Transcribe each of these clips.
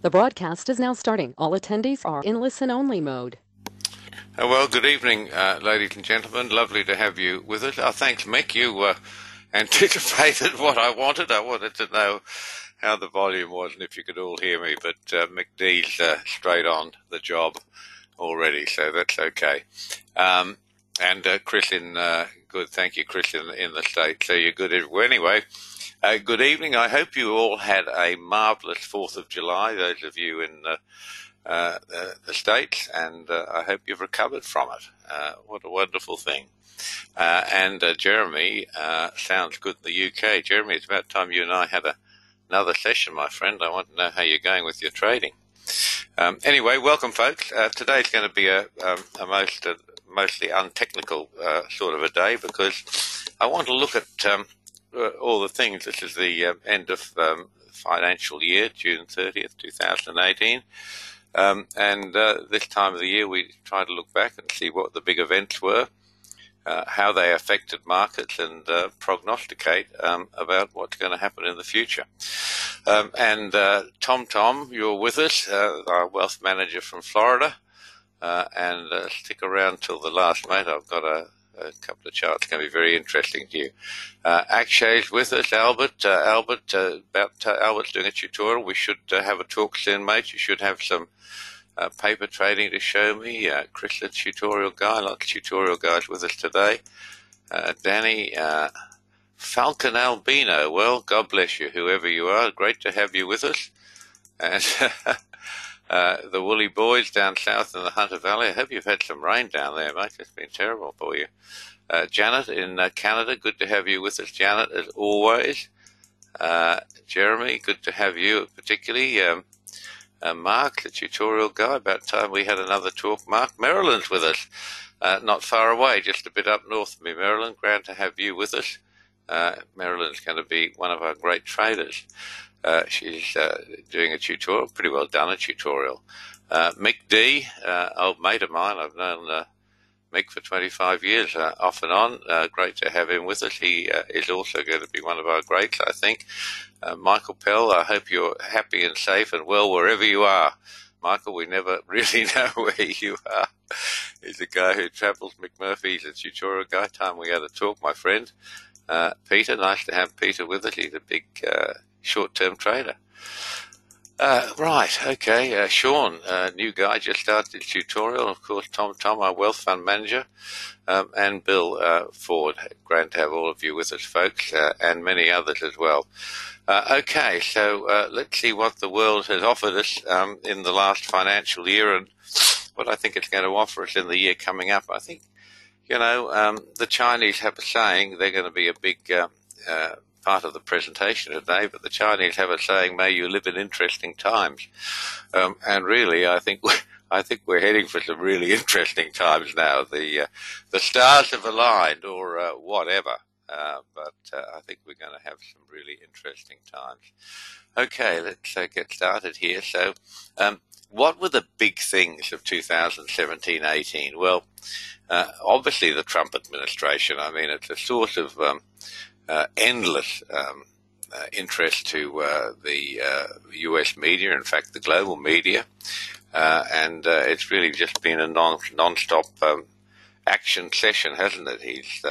The broadcast is now starting. All attendees are in listen-only mode. Well, good evening, ladies and gentlemen. Lovely to have you with us. Thanks, Mick. You anticipated what I wanted. I wanted to know how the volume was and if you could all hear me, but Mick D's straight on the job already, so that's okay. And Chris good, thank you, Chris in the States. So you're good. Anyway, good evening. I hope you all had a marvellous 4th of July, those of you in the States, and I hope you've recovered from it. What a wonderful thing. And Jeremy, sounds good in the UK. Jeremy, it's about time you and I had another session, my friend. I want to know how you're going with your trading. Anyway, welcome, folks. Today's going to be a mostly untechnical sort of a day, because I want to look at all the things. This is the end of financial year, June 30th, 2018. And this time of the year, we try to look back and see what the big events were, how they affected markets, and prognosticate about what's going to happen in the future. And Tom, you're with us, our wealth manager from Florida, and stick around till the last, mate. I've got a couple of charts going to be very interesting to you. Akshay's with us, Albert's doing a tutorial. We should have a talk soon, mate. You should have some paper trading to show me. Chris, the tutorial guy, lots of tutorial guys with us today. Danny, Falcon Albino, well, God bless you, whoever you are. Great to have you with us. And the Woolly Boys down south in the Hunter Valley. I hope you've had some rain down there, mate. It's been terrible for you. Janet in Canada, good to have you with us, Janet, as always. Jeremy, good to have you, particularly. Mark, the tutorial guy, about time we had another talk. Mark, Maryland's with us, not far away, just a bit up north of me, Maryland. Grand to have you with us. Maryland's going to be one of our great traders. She's doing a tutorial, pretty well done a tutorial. Mick D, old mate of mine, I've known Mick for 25 years, off and on. Great to have him with us. He is also going to be one of our greats, I think. Michael Pell, I hope you're happy and safe and well wherever you are. Michael, we never really know where you are. He's a guy who travels. McMurphy's a tutorial guy. Time we had a talk, my friend. Peter, nice to have Peter with us. He's a big short-term trader. Right, okay. Sean, new guy, just started his tutorial. Of course, Tom, our wealth fund manager, and Bill Ford. Great to have all of you with us, folks, and many others as well. Okay, so let's see what the world has offered us in the last financial year, and what I think it's going to offer us in the year coming up. I think, the Chinese have a saying. They're going to be a big part of the presentation today, but the Chinese have a saying, may you live in interesting times. And really, I think we're heading for some really interesting times now. The stars have aligned, or whatever, but I think we're going to have some really interesting times. Okay, let's get started here. So what were the big things of 2017-18? Well, obviously the Trump administration. I mean, it's a source of endless interest to the US media, in fact, the global media, and it's really just been a non-stop action session, hasn't it? He's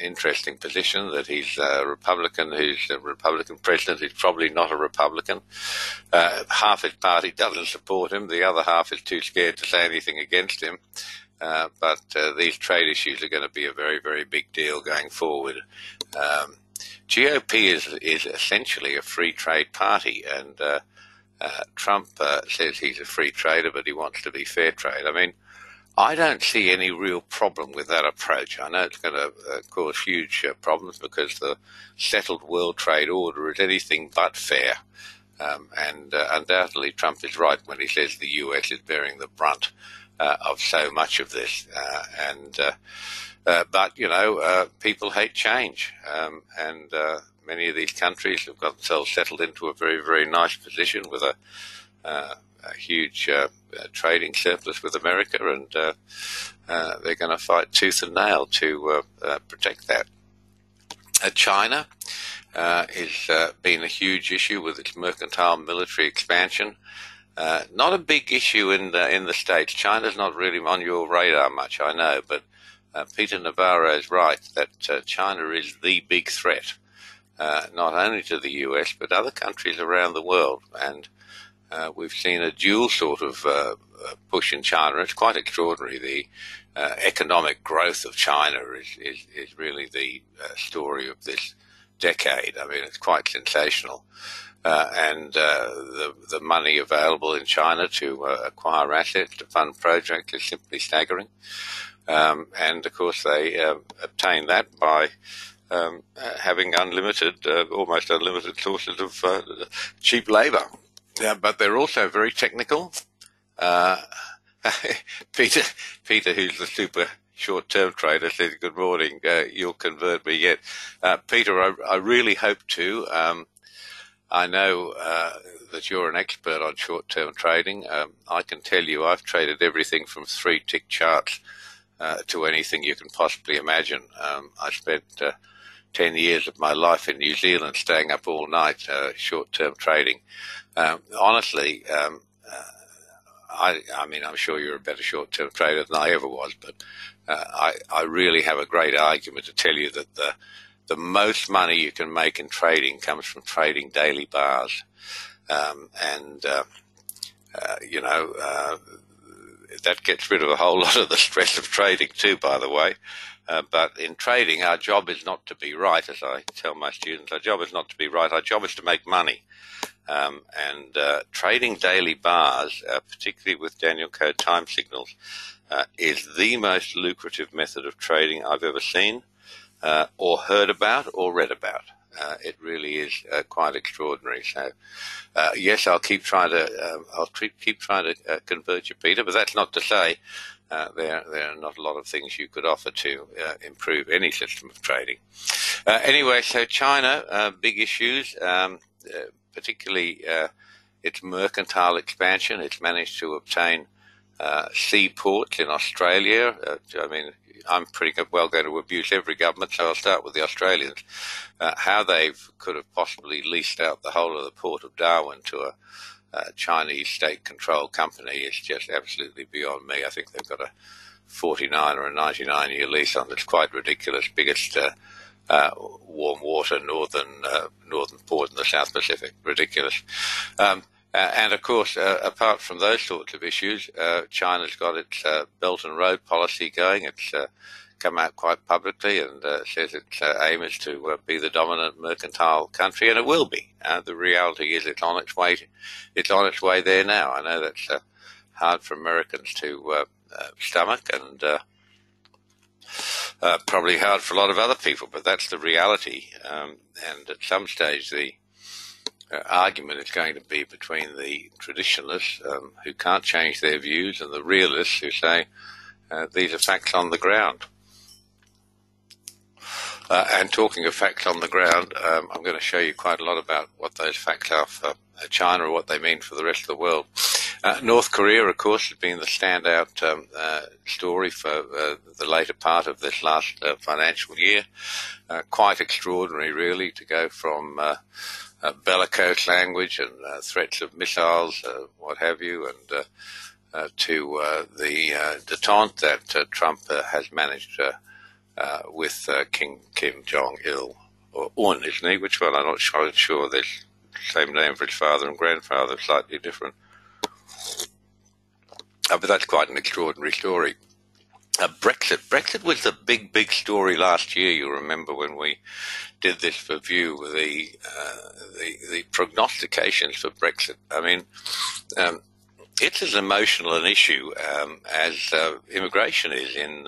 interesting position that he's a Republican, who's a Republican president who's probably not a Republican. Half his party doesn't support him, the other half is too scared to say anything against him. But these trade issues are going to be a very, very big deal going forward. GOP is essentially a free trade party, and Trump says he's a free trader, but he wants to be fair trade. I mean, I don't see any real problem with that approach. I know it's going to cause huge problems, because the settled world trade order is anything but fair. And undoubtedly Trump is right when he says the US is bearing the brunt of so much of this, but people hate change, and many of these countries have got themselves settled into a very, very nice position with a huge trading surplus with America, and they're going to fight tooth and nail to protect that. China has been a huge issue with its mercantile military expansion. Not a big issue in the States. China's not really on your radar much, I know, but Peter Navarro is right that China is the big threat, not only to the US, but other countries around the world. And we've seen a dual sort of push in China. It's quite extraordinary. The economic growth of China is really the story of this decade. I mean, it's quite sensational. And the money available in China to acquire assets, to fund projects is simply staggering. And of course they obtain that by having unlimited, almost unlimited sources of cheap labour. But they're also very technical. Peter, who's the super short-term trader, says, "Good morning. You'll convert me yet." Peter, I really hope to. I know that you're an expert on short-term trading. I can tell you I've traded everything from 3-tick charts to anything you can possibly imagine. I spent 10 years of my life in New Zealand staying up all night short-term trading. Honestly, I mean, I'm sure you're a better short-term trader than I ever was, but I really have a great argument to tell you that the most money you can make in trading comes from trading daily bars. That gets rid of a whole lot of the stress of trading too, by the way. But in trading, our job is not to be right, as I tell my students. Our job is not to be right. Our job is to make money. Trading daily bars, particularly with Daniel Code time signals, is the most lucrative method of trading I've ever seen, or heard about, or read about. It really is quite extraordinary. So, yes, I'll keep trying to convert you, Peter. But that's not to say there are not a lot of things you could offer to improve any system of trading. Anyway, so China, big issues. Particularly its mercantile expansion. It's managed to obtain seaports in Australia. I mean, I'm pretty well going to abuse every government, so I'll start with the Australians. How they could have possibly leased out the whole of the port of Darwin to a Chinese state-controlled company is just absolutely beyond me. I think they've got a 49 or a 99-year lease on. It's quite ridiculous. Biggest warm water northern port in the South Pacific. Ridiculous. And of course, apart from those sorts of issues, China's got its Belt and Road policy going. It's come out quite publicly and says its aim is to be the dominant mercantile country, and it will be. The reality is it's on its way. It's on its way there now. I know that's hard for Americans to stomach, and probably hard for a lot of other people, but that's the reality. And at some stage, the argument is going to be between the traditionalists who can't change their views and the realists who say these are facts on the ground. And talking of facts on the ground, I'm going to show you quite a lot about what those facts are for China or what they mean for the rest of the world. North Korea, of course, has been the standout story for the later part of this last financial year. Quite extraordinary, really, to go from bellicose language and threats of missiles, what have you, and to the detente that Trump has managed with Kim Jong-il, or Un, isn't he? Which one? I'm not sure. There's the same name for his father and grandfather, slightly different. But that's quite an extraordinary story. Brexit was the big story last year. You remember when we did this for View, the prognostications for Brexit. I mean, it's as emotional an issue as immigration is in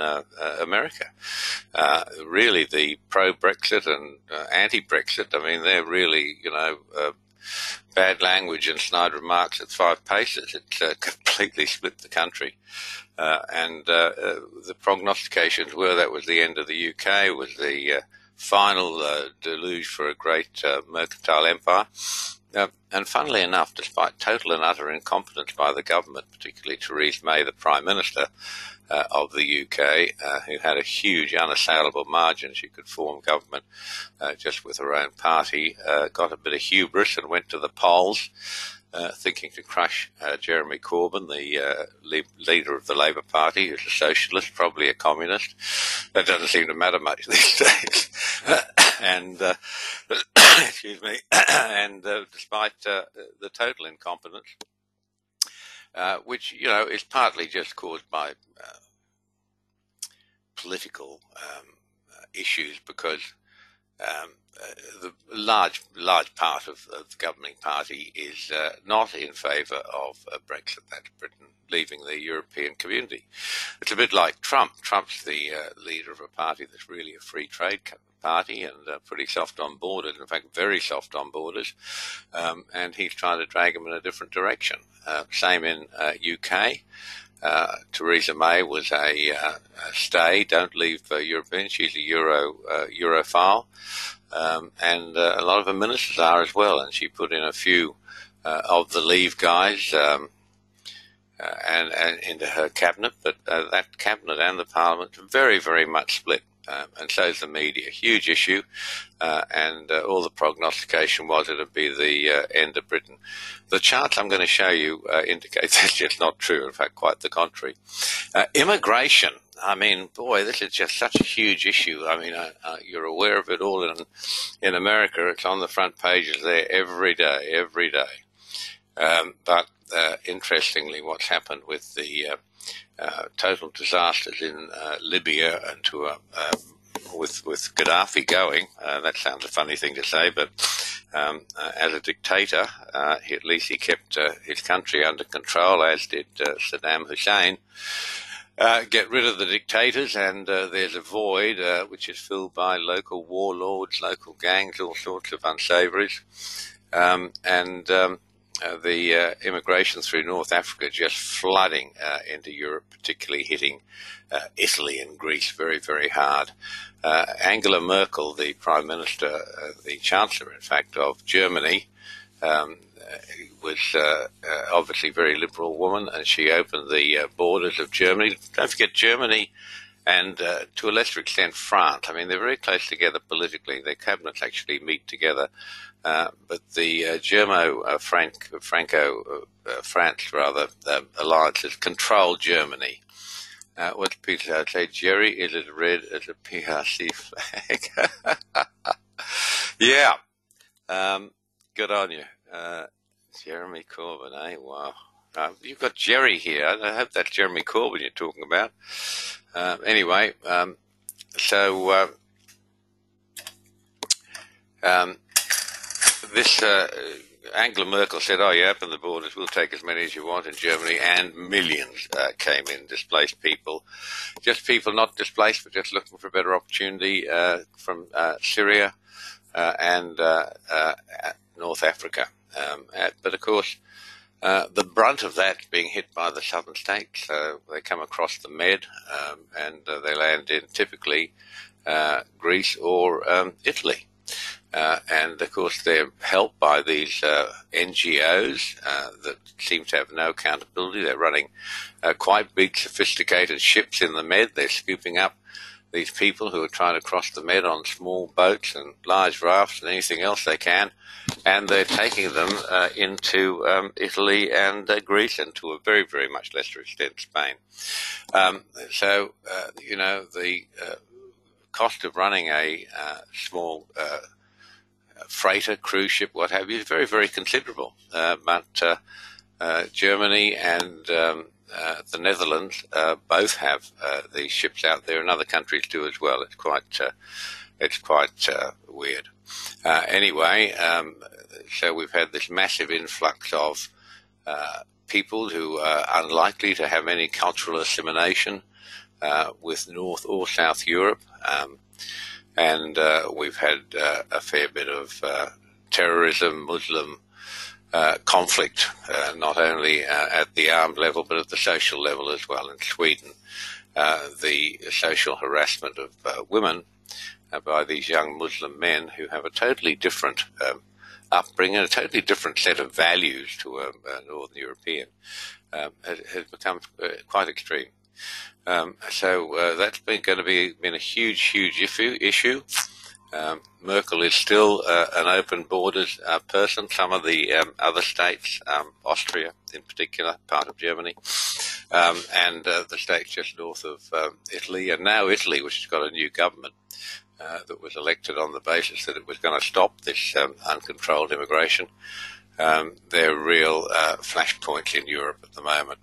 America. Really, the pro-Brexit and anti-Brexit, I mean, they're really, bad language and snide remarks at 5 paces. It completely split the country. And the prognostications were that was the end of the UK, was the final deluge for a great mercantile empire. And funnily enough, despite total and utter incompetence by the government, particularly Theresa May, the Prime Minister of the UK, who had a huge unassailable margin, she could form government just with her own party, got a bit of hubris and went to the polls, thinking to crush Jeremy Corbyn, the leader of the Labour Party, who's a socialist, probably a communist. That doesn't seem to matter much these days. And excuse me. And despite the total incompetence, which is partly just caused by political issues, because the large part of the governing party is not in favour of Brexit. That's Britain leaving the European community. It's a bit like Trump. Trump's the leader of a party that's really a free trade party and pretty soft on borders, in fact very soft on borders, and he's trying to drag them in a different direction. Same in UK. Theresa May was a stay, don't leave European. She's a Europhile, and a lot of her ministers are as well. And she put in a few of the Leave guys and into her cabinet, but that cabinet and the Parliament are very, very much split. And so is the media. Huge issue, and all the prognostication was it would be the end of Britain. The charts I'm going to show you indicate that's just not true. In fact, quite the contrary. Immigration. I mean, boy, this is just such a huge issue. I mean, you're aware of it all in America. It's on the front pages there every day. But interestingly, what's happened with the total disasters in Libya and with Gaddafi going, that sounds a funny thing to say, but as a dictator, at least he kept his country under control, as did Saddam Hussein. Get rid of the dictators, and there's a void which is filled by local warlords, local gangs, all sorts of unsavouries, the immigration through North Africa just flooding into Europe, particularly hitting Italy and Greece very, very hard. Angela Merkel, the Prime Minister, the Chancellor, in fact, of Germany, was obviously a very liberal woman, and she opened the borders of Germany. Don't forget Germany and to a lesser extent France. I mean, they're very close together politically. Their cabinets actually meet together. But the Germo-France alliance has controlled Germany. What do people say? Jerry is as red as a PRC flag. Yeah. Good on you. Jeremy Corbyn, eh? Wow. You've got Jerry here. I hope that's Jeremy Corbyn you're talking about. Anyway, this Angela Merkel said, oh, you open the borders, we'll take as many as you want in Germany, and millions came in, displaced people. Just people not displaced, but just looking for a better opportunity from Syria and North Africa. But of course, the brunt of that being hit by the southern states. They come across the Med and they land in typically Greece or Italy. And of course they're helped by these NGOs that seem to have no accountability. They're running quite big, sophisticated ships in the Med. They're scooping up these people who are trying to cross the Med on small boats and large rafts and anything else they can, and they're taking them into Italy and Greece, and to a very, very much lesser extent Spain. The cost of running a small freighter, cruise ship, what have you, is very, very considerable. But Germany and the Netherlands both have these ships out there, and other countries do as well. It's quite weird. Anyway, so we've had this massive influx of people who are unlikely to have any cultural assimilation with North or South Europe. And we've had a fair bit of terrorism, Muslim conflict, not only at the armed level, but at the social level as well. In Sweden, the social harassment of women by these young Muslim men who have a totally different upbringing, a totally different set of values to a Northern European, has become quite extreme. So that's been a huge issue. Merkel is still an open borders person. Some of the other states, Austria in particular, part of Germany, and the states just north of Italy, and now Italy, which has got a new government that was elected on the basis that it was going to stop this uncontrolled immigration. They're real flashpoints in Europe at the moment.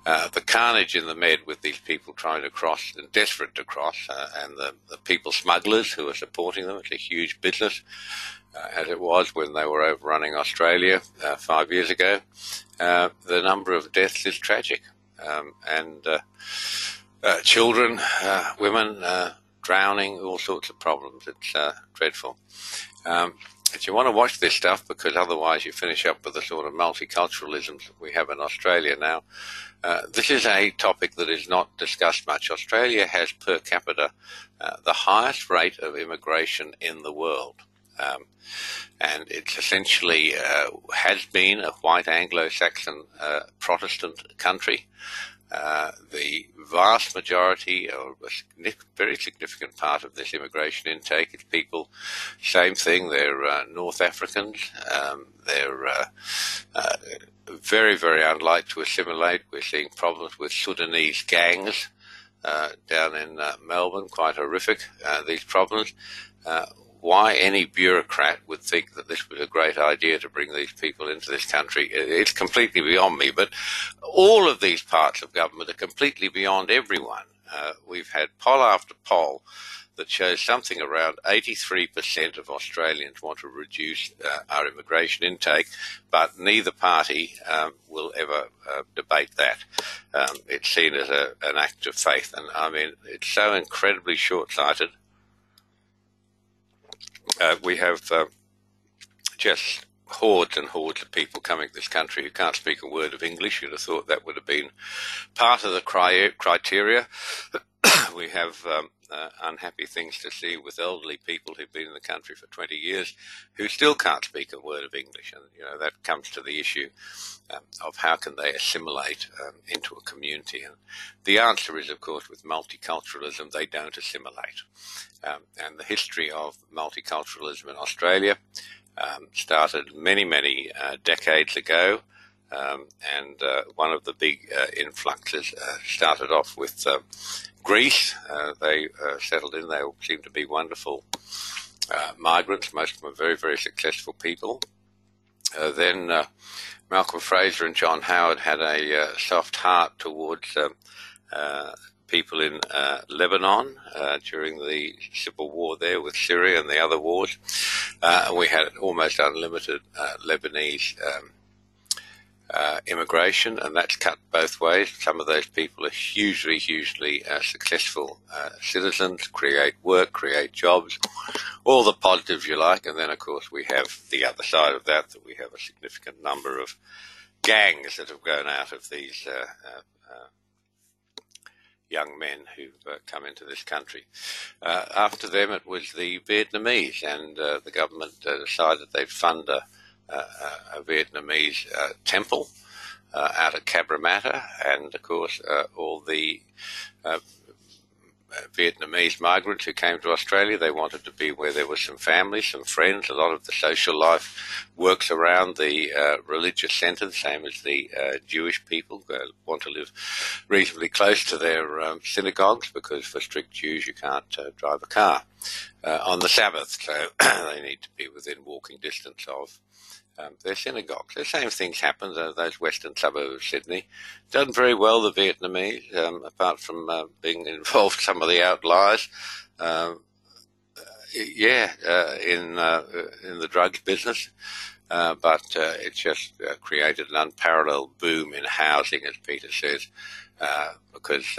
The carnage in the Med with these people trying to cross and desperate to cross, and the people smugglers who are supporting them, it's a huge business, as it was when they were overrunning Australia 5 years ago. The number of deaths is tragic, and children, women drowning, all sorts of problems. It's dreadful. But you want to watch this stuff, because otherwise you finish up with the sort of multiculturalism that we have in Australia now. This is a topic that is not discussed much. Australia has per capita the highest rate of immigration in the world. And it's essentially has been a white Anglo-Saxon Protestant country. The vast majority, or a very significant part of this immigration intake, is people, same thing, they're North Africans, they're very, very unlike to assimilate. We're seeing problems with Sudanese gangs down in Melbourne, quite horrific, these problems. Why any bureaucrat would think that this was a great idea to bring these people into this country, it's completely beyond me. But all of these parts of government are completely beyond everyone. We've had poll after poll that shows something around 83% of Australians want to reduce our immigration intake, but neither party will ever debate that. It's seen as an act of faith, and I mean, it's so incredibly short-sighted. We have just hordes and hordes of people coming to this country who can't speak a word of English. You'd have thought that would have been part of the criteria. We have unhappy things to see with elderly people who've been in the country for 20 years who still can't speak a word of English. And, you know, that comes to the issue of how can they assimilate into a community. And the answer is, of course, with multiculturalism, they don't assimilate. And the history of multiculturalism in Australia started many decades ago. And one of the big influxes started off with Greece. They settled in. They all seemed to be wonderful migrants. Most of them are very, very successful people. Then Malcolm Fraser and John Howard had a soft heart towards people in Lebanon during the civil war there with Syria and the other wars. We had almost unlimited Lebanese immigration, and that's cut both ways. Some of those people are hugely successful citizens, create work, create jobs, all the positives you like. And then, of course, we have the other side of that we have a significant number of gangs that have grown out of these young men who've come into this country. After them, it was the Vietnamese, and the government decided they'd fund a Vietnamese temple out of Cabramatta, and of course all the Vietnamese migrants who came to Australia, they wanted to be where there was some family, some friends. A lot of the social life works around the religious centres, same as the Jewish people want to live reasonably close to their synagogues, because for strict Jews you can't drive a car on the Sabbath, so they need to be within walking distance of their synagogues. The same things happen in those western suburbs of Sydney. Done very well, the Vietnamese, apart from being involved in some of the outliers. In the drugs business. But it just created an unparalleled boom in housing, as Peter says, because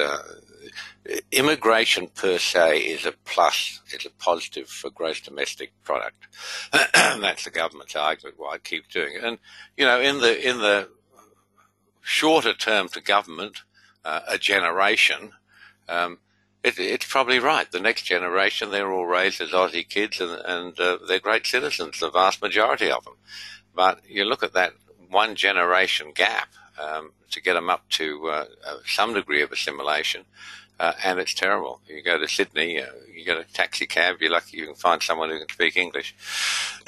immigration per se is a plus, it's a positive for gross domestic product. That's the government's argument why it keeps doing it. And, you know, in the shorter term to government, a generation, It's probably right. The next generation, they're all raised as Aussie kids, and they're great citizens, the vast majority of them. But you look at that one generation gap to get them up to some degree of assimilation, and it's terrible. You go to Sydney, you get a taxi cab, you're lucky you can find someone who can speak English.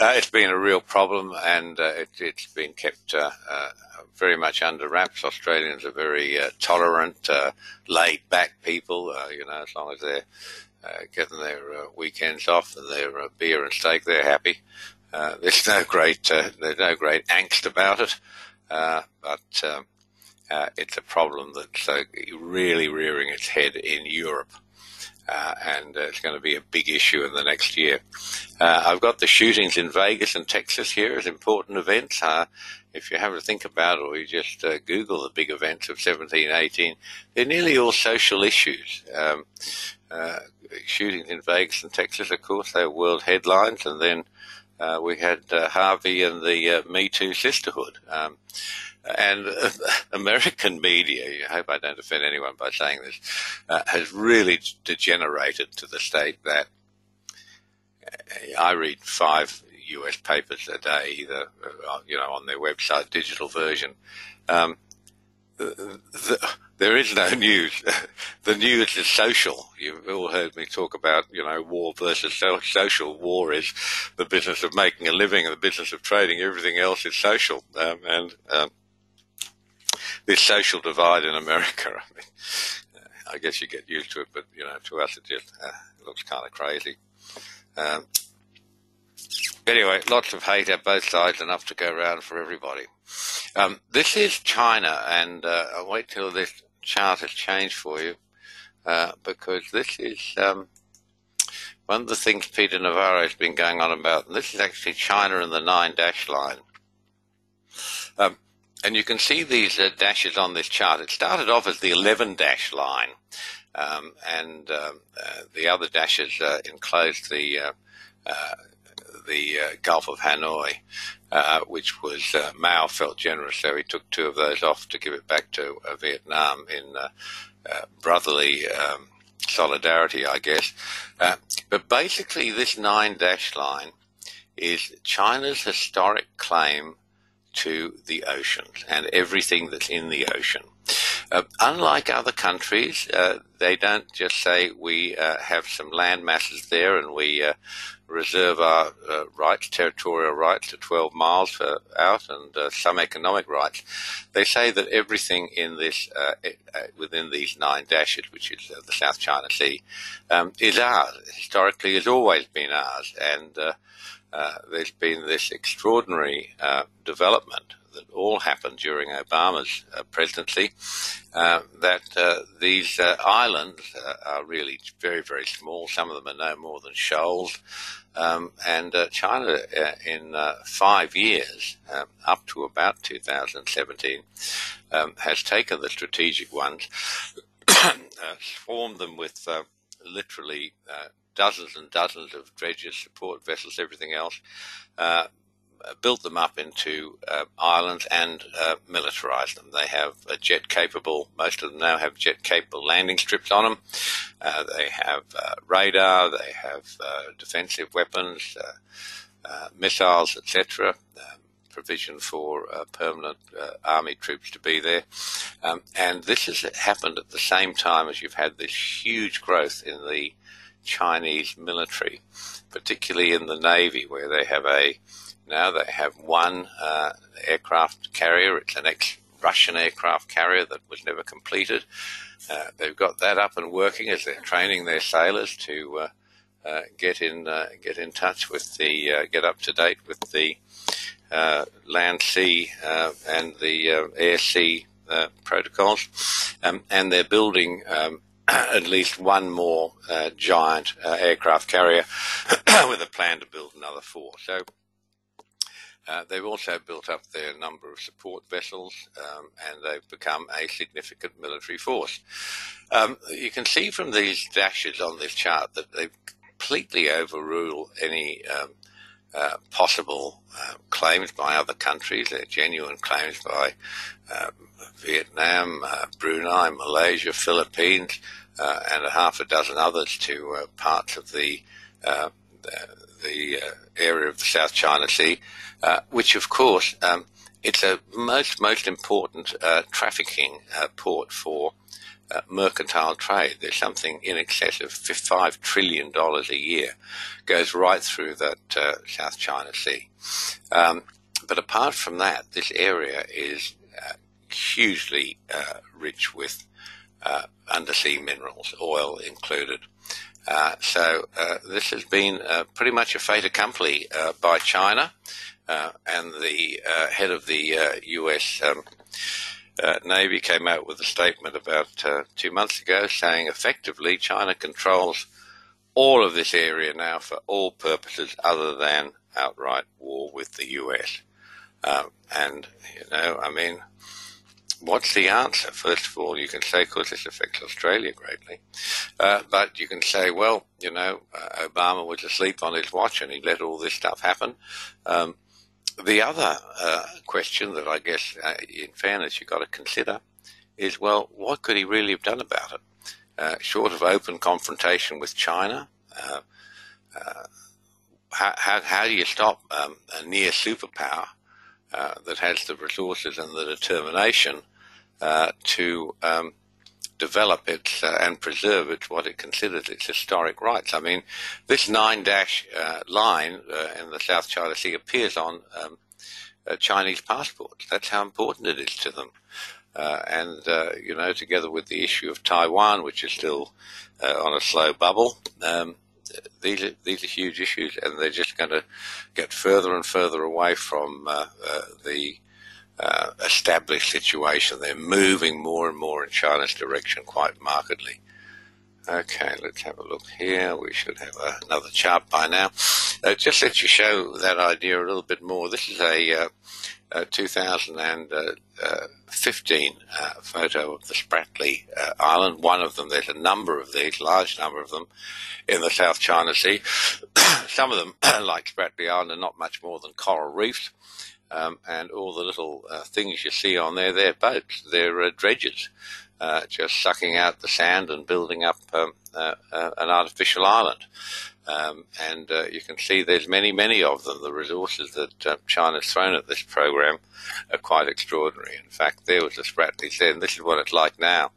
It's been a real problem, and it's been kept very much under wraps. Australians are very tolerant, laid-back people, as long as they're getting their weekends off and their beer and steak, they're happy. There's no great angst about it, but it's a problem that's really rearing its head in Europe, and it's going to be a big issue in the next year. I've got the shootings in Vegas and Texas here as important events. If you have to think about it, or you just Google the big events of 1718, they're nearly all social issues. Shootings in Vegas and Texas, of course, they're world headlines, and then we had Harvey and the Me Too sisterhood. And American media, I hope I don't offend anyone by saying this, has really degenerated to the state that I read 5 US papers a day, either on their website, digital version. There is no news. The news is social. You've all heard me talk about, war versus social. War is the business of making a living and the business of trading. Everything else is social. This social divide in America, I guess you get used to it, but, to us it just looks kind of crazy. Anyway, lots of hate at both sides, enough to go around for everybody. This is China, and I'll wait till this chart has changed for you, because this is one of the things Peter Navarro has been going on about, and this is actually China and the 9-dash line. And you can see these dashes on this chart. It started off as the 11-dash line, and the other dashes enclosed the Gulf of Hanoi, which was Mao felt generous, so he took 2 of those off to give it back to Vietnam in brotherly solidarity, I guess. But basically, this 9-dash line is China's historic claim to the oceans and everything that's in the ocean. Unlike other countries, they don't just say we have some land masses there and we reserve our territorial rights to 12 miles out and some economic rights. They say that everything in this, within these 9 dashes, which is the South China Sea, is ours. Historically has always been ours, and there's been this extraordinary development that all happened during Obama's presidency, that these islands are really very, very small. Some of them are no more than shoals. And China, in 5 years, up to about 2017, has taken the strategic ones, swarmed them with literally dozens and dozens of dredges, support vessels, everything else, built them up into islands and militarized them. They have a jet-capable, most of them now have jet-capable landing strips on them. They have radar, they have defensive weapons, missiles, etc., provision for permanent army troops to be there. And this has happened at the same time as you've had this huge growth in the Chinese military, particularly in the Navy, where they have one aircraft carrier. It's an ex-Russian aircraft carrier that was never completed. They've got that up and working as they're training their sailors to get in touch with get up to date with the land, sea, and the air, sea protocols. And they're building at least one more giant aircraft carrier with a plan to build another 4. So they've also built up their number of support vessels, and they've become a significant military force. You can see from these dashes on this chart that they completely overrule any possible claims by other countries. They're genuine claims by Vietnam, Brunei, Malaysia, Philippines, and a half a dozen others to parts of the area of the South China Sea, which of course it's a most important trafficking port for mercantile trade. There's something in excess of $5 trillion a year goes right through that South China Sea. But apart from that, this area is hugely rich with undersea minerals, oil included. So this has been pretty much a fait accompli by China, and the head of the US Navy came out with a statement about 2 months ago saying effectively China controls all of this area now for all purposes other than outright war with the US. And, I mean, what's the answer? First of all, you can say, of course, this affects Australia greatly. But you can say, well, Obama was asleep on his watch and he let all this stuff happen. The other question that I guess, in fairness, you've got to consider is, well, what could he really have done about it? Short of open confrontation with China, how do you stop a near superpower that has the resources and the determination to develop its and preserve its what it considers its historic rights? I mean, this 9-dash line in the South China Sea appears on Chinese passports. That's how important it is to them. And together with the issue of Taiwan, which is still on a slow bubble, these are huge issues, and they're just going to get further and further away from the established situation. They're moving more and more in China's direction quite markedly. Okay, let's have a look here. We should have another chart by now. Just let you show that idea a little bit more. This is a 2015 photo of the Spratly Island. One of them, there's a number of these, large number of them, in the South China Sea. Some of them, like Spratly Island, are not much more than coral reefs. And all the little things you see on there, they're boats, they're dredges, just sucking out the sand and building up an artificial island. And you can see there's many of them. The resources that China's thrown at this program are quite extraordinary. In fact, there was a Spratly there, and this is what it's like now.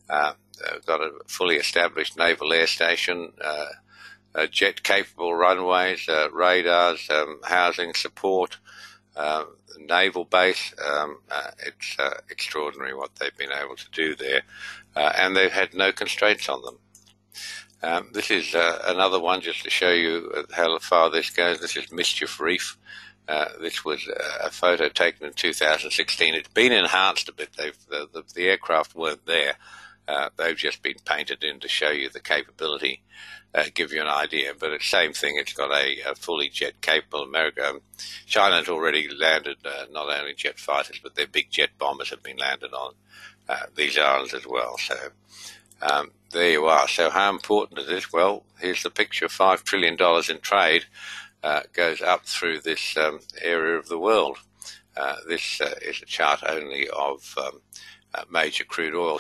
Got a fully established naval air station, jet-capable runways, radars, housing support, naval base. It's extraordinary what they've been able to do there, and they've had no constraints on them. This is another one just to show you how far this goes. This is Mischief Reef. This was a photo taken in 2016. It's been enhanced a bit. The aircraft weren't there. They've just been painted in to show you the capability, give you an idea. But it's the same thing. It's got a fully jet-capable China's already landed not only jet fighters, but their big jet bombers have been landed on these islands as well. So there you are. So how important is this? Well, here's the picture. $5 trillion in trade goes up through this area of the world. This is a chart only of major crude oil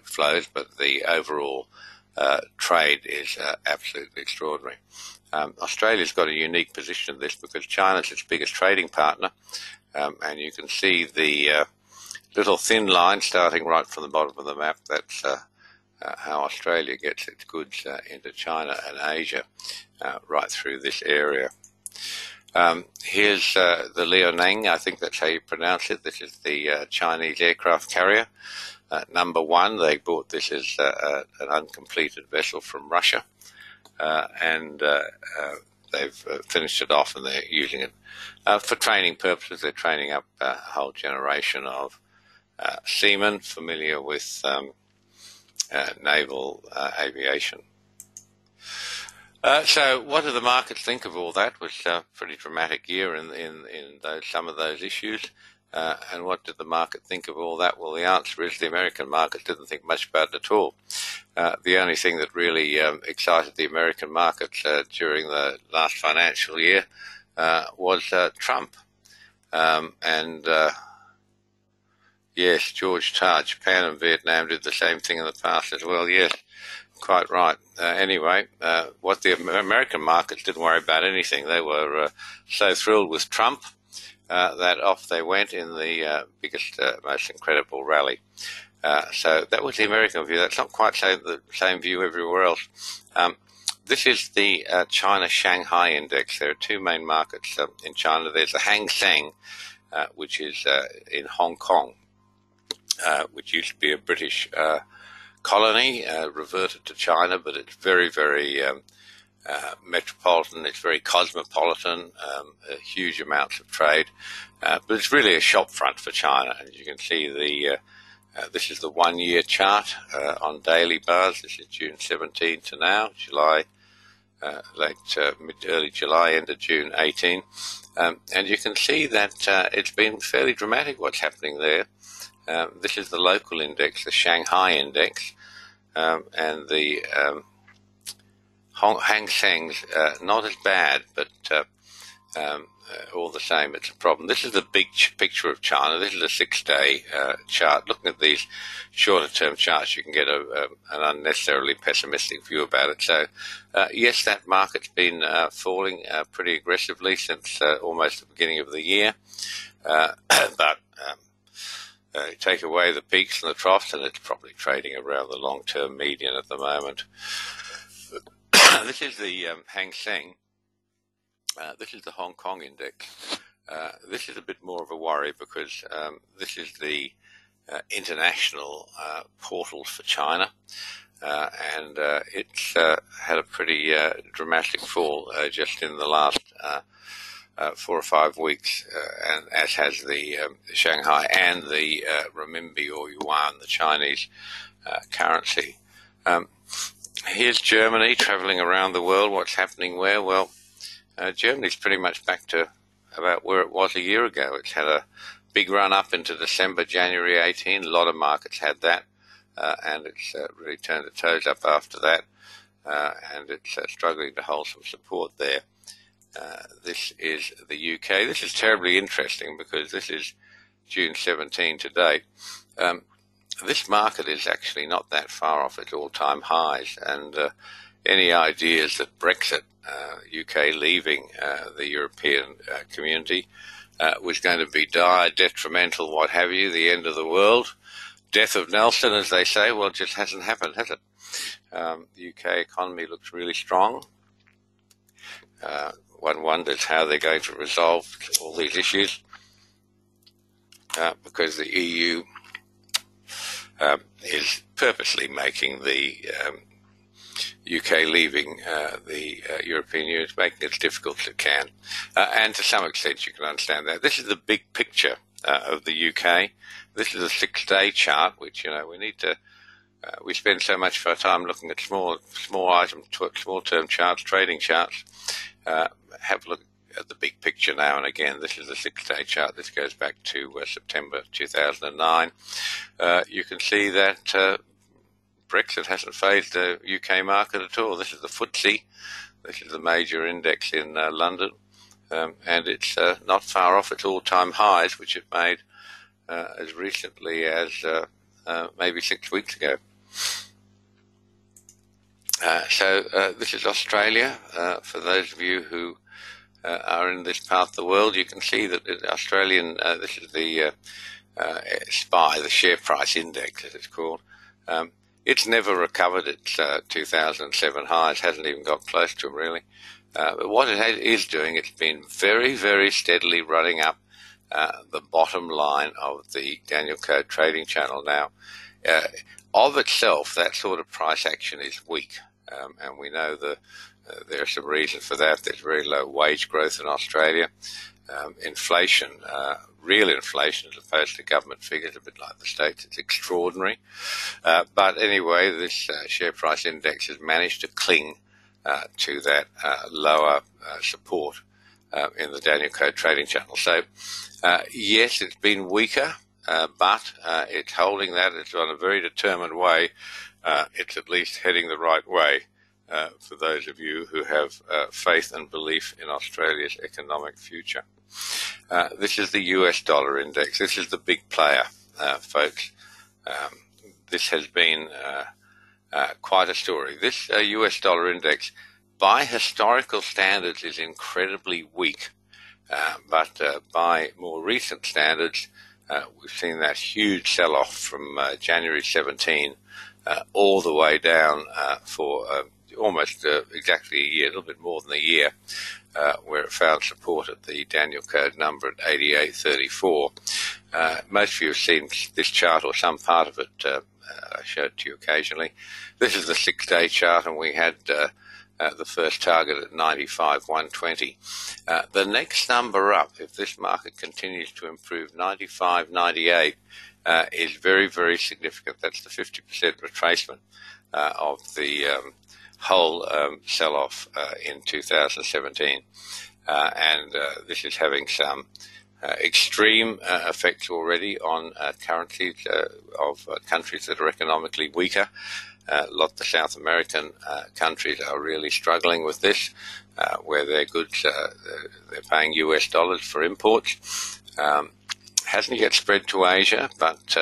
flows, but the overall trade is absolutely extraordinary. Australia's got a unique position in this because China's its biggest trading partner, and you can see the little thin line starting right from the bottom of the map. That's how Australia gets its goods into China and Asia, right through this area. Here's the Liaoning, I think that's how you pronounce it. This is the Chinese aircraft carrier. Number one, they bought this as an uncompleted vessel from Russia, and they've finished it off, and they're using it for training purposes. They're training up a whole generation of seamen familiar with naval aviation. So what do the markets think of all that? It was a pretty dramatic year in some of those issues. And what did the market think of all that? Well, the answer is the American market didn't think much about it at all. The only thing that really excited the American markets during the last financial year was Trump. Yes, George Tar, Japan and Vietnam did the same thing in the past as well. Yes, quite right. Anyway, what the American markets didn't worry about anything. They were so thrilled with Trump that off they went in the biggest, most incredible rally. So that was the American view. That's not quite the same view everywhere else. This is the China Shanghai Index. There are two main markets in China. There's the Hang Seng, which is in Hong Kong, which used to be a British colony, reverted to China, but it's very, very metropolitan. It's very cosmopolitan, huge amounts of trade, but it's really a shop front for China. And you can see this is the 1 year chart on daily bars. This is June 17 to now, July, early July, end of June 18. And you can see that it's been fairly dramatic what's happening there. This is the local index, the Shanghai index, and the Hang Seng's not as bad, but all the same, it's a problem. This is the big picture of China. This is a 6-day chart. Looking at these shorter-term charts, you can get an unnecessarily pessimistic view about it. So, yes, that market's been falling pretty aggressively since almost the beginning of the year, but take away the peaks and the troughs, and it's probably trading around the long-term median at the moment. This is the Hang Seng. This is the Hong Kong index. This is a bit more of a worry because this is the international portal for China, and it's had a pretty dramatic fall just in the last 4 or 5 weeks, and as has the Shanghai and the renminbi or yuan, the Chinese currency. Here's Germany traveling around the world. What's happening where? Well, Germany's pretty much back to about where it was a year ago. It's had a big run up into December, January 18. A lot of markets had that, and it's really turned its toes up after that, and it's struggling to hold some support there. This is the UK. This is terribly interesting because this is June 17 to date. This market is actually not that far off its all-time highs, and any ideas that Brexit, UK leaving the European community, was going to be dire, detrimental, what have you, the end of the world, death of Nelson, as they say, well, it just hasn't happened, has it? The UK economy looks really strong. One wonders how they're going to resolve all these issues, because the EU is purposely making the UK leaving the European Union, making it as difficult as it can. And to some extent you can understand that. This is the big picture of the UK. This is a 6-day chart, which, we need to, we spend so much of our time looking at small term charts, trading charts. Have a look at the big picture now and again. This is a 6-day chart. This goes back to September 2009. You can see that Brexit hasn't phased the UK market at all. This is the FTSE. This is the major index in London, and it's not far off its all-time highs, which it made as recently as maybe 6 weeks ago. So this is Australia. For those of you who are in this part of the world, you can see that the Australian, this is the SPI, the share price index, as it's called. It's never recovered its 2007 highs, hasn't even got close to them, really. But what it is doing, it's been very, very steadily running up the bottom line of the Daniel Code trading channel now. Of itself, that sort of price action is weak, and we know there are some reasons for that. There's very low wage growth in Australia. Inflation, real inflation as opposed to government figures, a bit like the States, it's extraordinary. But anyway, this share price index has managed to cling to that lower support in the Daniel Code trading channel. So, yes, it's been weaker, but it's holding that. It's on a very determined way. It's at least heading the right way for those of you who have faith and belief in Australia's economic future. This is the US dollar index. This is the big player. folks. This has been quite a story. This US dollar index, by historical standards, is incredibly weak, but by more recent standards, we've seen that huge sell-off from January 17 all the way down for almost exactly a year, a little bit more than a year, where it found support at the Daniel Code number at 88.34. Most of you have seen this chart or some part of it. I show it to you occasionally. This is the 6-day chart, and we had the first target at 95.120. The next number up, if this market continues to improve, 95.98, is very, very significant. That's the 50% retracement of the whole sell-off in 2017. And this is having some extreme effects already on currencies of countries that are economically weaker. A lot of the South American countries are really struggling with this, where their goods, they're paying US dollars for imports. Hasn't yet spread to Asia, but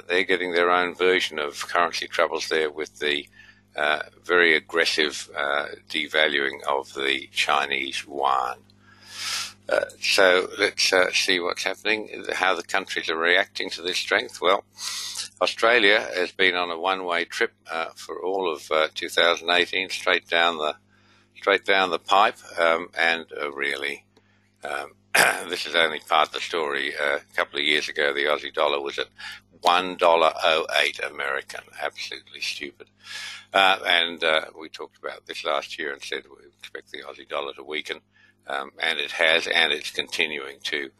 they're getting their own version of currency troubles there with the very aggressive devaluing of the Chinese yuan. So let's see what's happening, how the countries are reacting to this strength. Well, Australia has been on a one-way trip for all of 2018, straight down the pipe, and really, this is only part of the story. A couple of years ago, the Aussie dollar was at $1.08 American, absolutely stupid. And we talked about this last year and said we expect the Aussie dollar to weaken. And it has, and it's continuing to.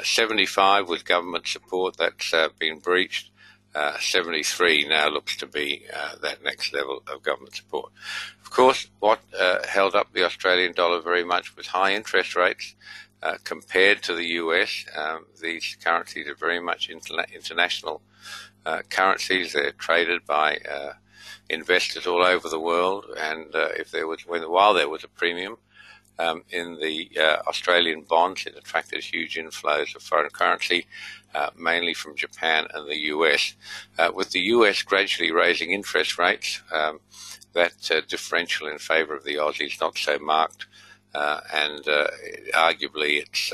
75 with government support, that's been breached. 73 now looks to be that next level of government support. Of course, what held up the Australian dollar very much was high interest rates. Compared to the US, these currencies are very much international currencies. They're traded by investors all over the world, and while there was a premium in the Australian bonds, it attracted huge inflows of foreign currency, mainly from Japan and the US. With the US gradually raising interest rates, that differential in favour of the Aussie is not so marked, and arguably it's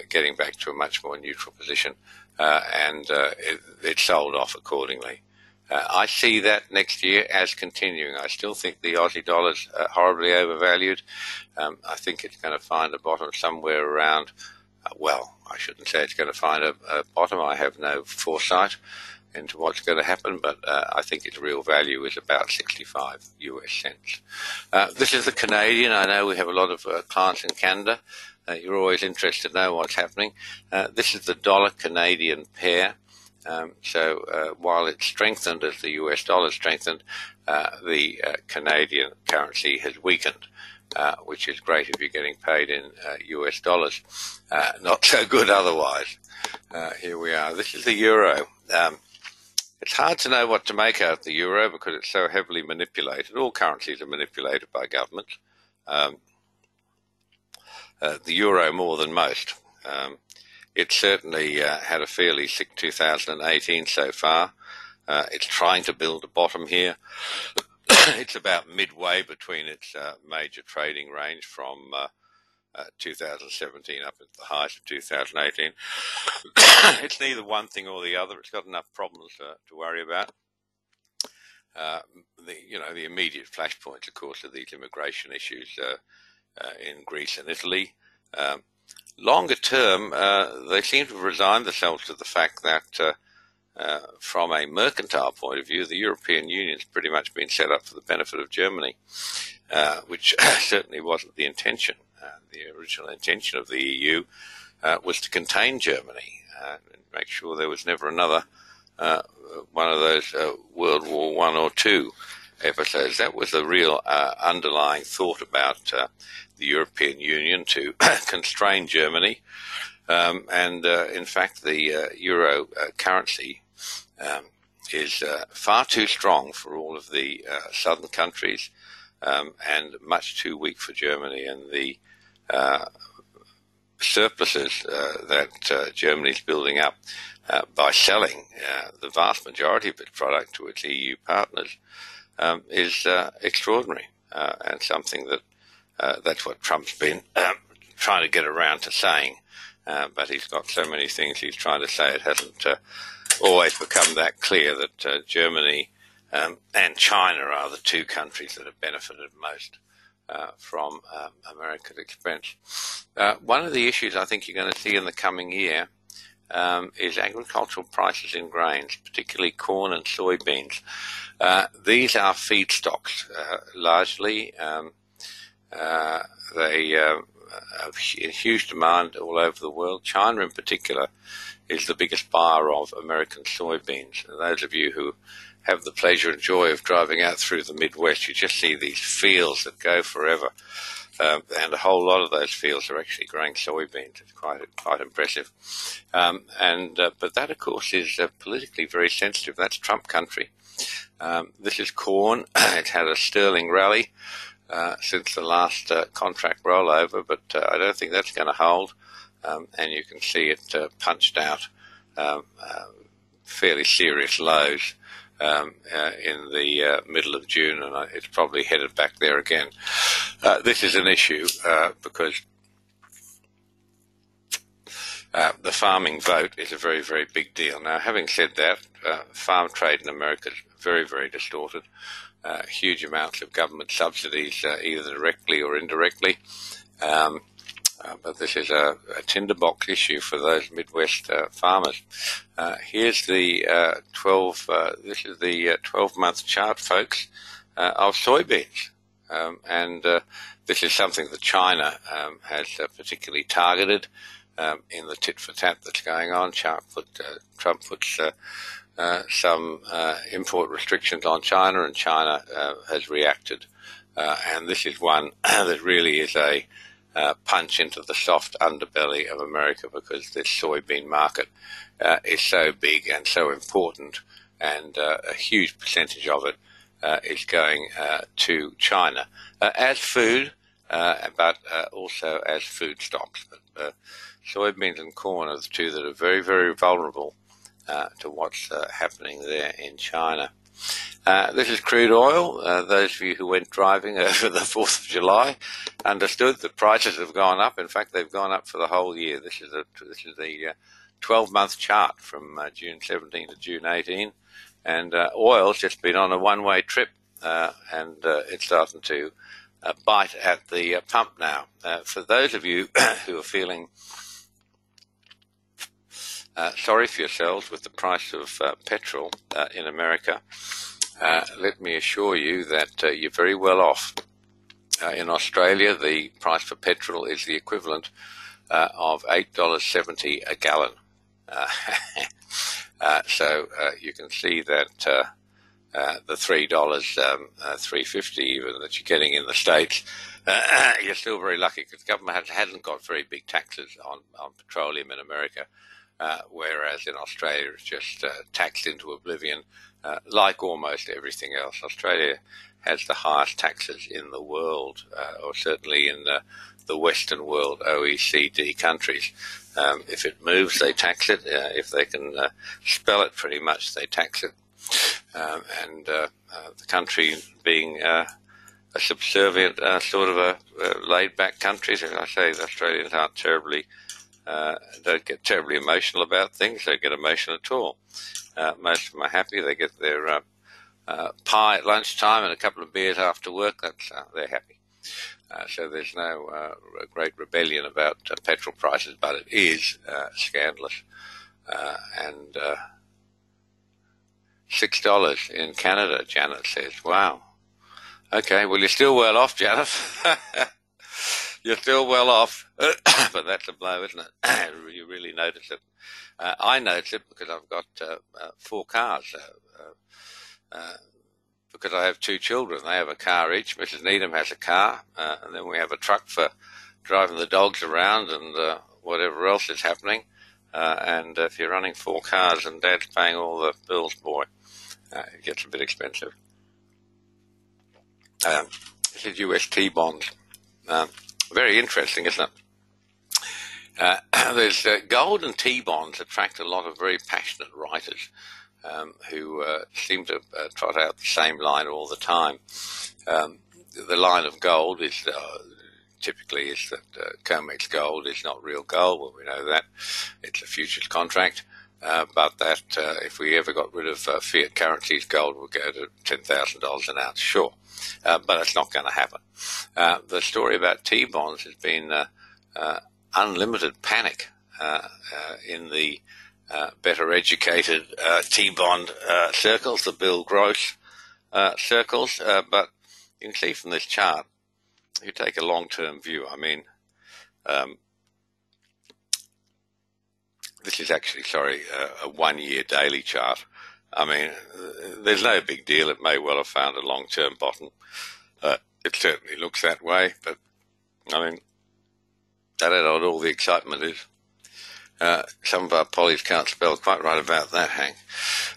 getting back to a much more neutral position, and it sold off accordingly. I see that next year as continuing. I still think the Aussie dollar's horribly overvalued. I think it's going to find a bottom somewhere around, well, I shouldn't say it's going to find a bottom. I have no foresight into what's going to happen, but I think its real value is about 65 US cents. This is the Canadian. I know we have a lot of clients in Canada. You're always interested to know what's happening. This is the dollar-Canadian pair. So while it's strengthened as the US dollar strengthened, the Canadian currency has weakened, which is great if you're getting paid in US dollars. Not so good otherwise. Here we are. This is the euro. It's hard to know what to make out of the euro because it's so heavily manipulated. All currencies are manipulated by governments. The euro more than most. It certainly had a fairly sick 2018 so far. It's trying to build a bottom here. It's about midway between its major trading range from 2017 up at the highs of 2018. It's neither one thing or the other. It's got enough problems to worry about. The immediate flashpoints, of course, are these immigration issues in Greece and Italy. Longer term, they seem to have resigned themselves to the fact that from a mercantile point of view, the European Union's pretty much been set up for the benefit of Germany, which certainly wasn't the intention. The original intention of the EU was to contain Germany and make sure there was never another one of those World War I or II episodes. That was the real underlying thought about the European Union, to constrain Germany. In fact, the euro currency is far too strong for all of the southern countries and much too weak for Germany. And the surpluses that Germany's building up by selling the vast majority of its product to its EU partners is extraordinary, and something that that's what Trump's been trying to get around to saying, but he's got so many things he's trying to say, it hasn't always become that clear that Germany and China are the two countries that have benefited most from American expense. One of the issues I think you're going to see in the coming year is agricultural prices in grains, particularly corn and soybeans. These are feedstocks, largely. They have huge demand all over the world. China in particular is the biggest buyer of American soybeans. And those of you who have the pleasure and joy of driving out through the Midwest, you just see these fields that go forever. And a whole lot of those fields are actually growing soybeans. It's quite impressive. But that, of course, is politically very sensitive. That's Trump country. This is corn. It's had a sterling rally since the last contract rollover, but I don't think that's going to hold. And you can see it punched out fairly serious lows in the middle of June, and it's probably headed back there again. This is an issue because the farming vote is a very, very big deal. Now, having said that, farm trade in America is very, very distorted. Huge amounts of government subsidies, either directly or indirectly. But this is a tinderbox issue for those Midwest farmers. Here's the 12-month chart, folks, of soybeans. This is something that China has particularly targeted in the tit-for-tat that's going on. Trump puts some import restrictions on China, and China has reacted. And this is one that really is a punch into the soft underbelly of America, because this soybean market is so big and so important, and a huge percentage of it is going to China as food, but also as food stocks. But soybeans and corn are the two that are very, very vulnerable to what's happening there in China. This is crude oil. Those of you who went driving over the 4th of July understood that prices have gone up. In fact, they've gone up for the whole year. This is the 12-month chart from June 17 to June 18. And oil's just been on a one-way trip, and it's starting to bite at the pump now. For those of you who are feeling sorry for yourselves with the price of petrol in America, let me assure you that you're very well off. In Australia, the price for petrol is the equivalent of $8.70 a gallon. So you can see that the $3, $3.50 even that you're getting in the States, you're still very lucky, because the government hasn't got very big taxes on petroleum in America. Whereas in Australia it's just taxed into oblivion, like almost everything else. Australia has the highest taxes in the world, or certainly in the Western world, OECD countries. If it moves, they tax it. If they can spell it, pretty much, they tax it. The country being a subservient, sort of a laid-back country, as I say, the Australians aren't terribly don't get terribly emotional about things. They don't get emotional at all. Most of them are happy. They get their pie at lunchtime and a couple of beers after work. They're happy. So there's no great rebellion about petrol prices, but it is scandalous. And $6 in Canada, Janet says. Wow. Okay, well, you're still well off, Janet. You're still well off, but that's a blow, isn't it? You really notice it. I notice it because I've got 4 cars, because I have 2 children. They have a car each. Mrs. Needham has a car, and then we have a truck for driving the dogs around and whatever else is happening. And if you're running 4 cars and Dad's paying all the bills, boy, it gets a bit expensive. This is UST bonds. Very interesting, isn't it? There's gold and T-bonds attract a lot of very passionate writers who seem to trot out the same line all the time. The line of gold is typically is that COMEX gold is not real gold. Well, we know that. It's a futures contract. But that if we ever got rid of fiat currencies, gold would go to $10,000 an ounce, sure. But it's not going to happen. The story about T-bonds has been unlimited panic in the better educated T-bond circles, the Bill Gross circles. But you can see from this chart, if you take a long-term view, I mean, this is actually, a one-year daily chart. I mean, there's no big deal. It may well have found a long-term bottom. It certainly looks that way, but, I mean, I don't know what all the excitement is. Some of our pollies can't spell quite right about that, Hank.